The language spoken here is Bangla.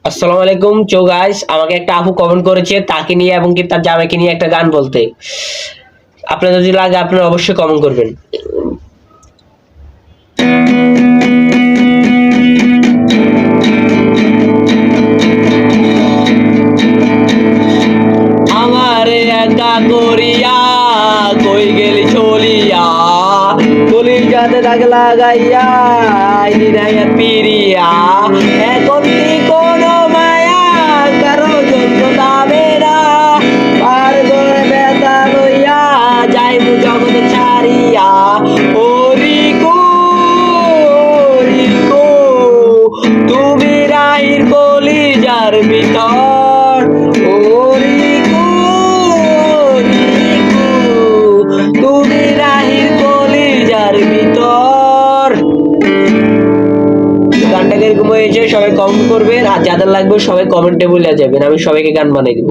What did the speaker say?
আসসালামু আলাইকুম। গাইস, আমাকে একটা আপু কমেন্ট করেছে তাকে নিয়ে এবং কি তার জামাইকে নিয়ে একটা গান বলতে। আপনাদের যদি লাগে আপনারা অবশ্যই কমেন্ট করবেন। আমারে একা করিয়া কই গেলি চলিয়া, কলিজাতে দাগ লাগাইয়া দিনাইয়া পিরিয়া, এখন কি কোনো মায়া কারো জন্য যাবে না, পার করে ব্যথা লইয়া যাইবো জগৎ ছাড়িয়া। ও রিকু, রিকু, তুমি রাহির কলিজার ভিতর। ও রিকু, রিকু, তুমি রাহির কলিজার ভিতর। গানটাকে এরকম হয়েছে, সবাই কমেন্ট করবেন আর যাদের লাগবে সবাই কমেন্টে বলে যাবেন, আমি সবাইকে গান বানিয়ে দিব।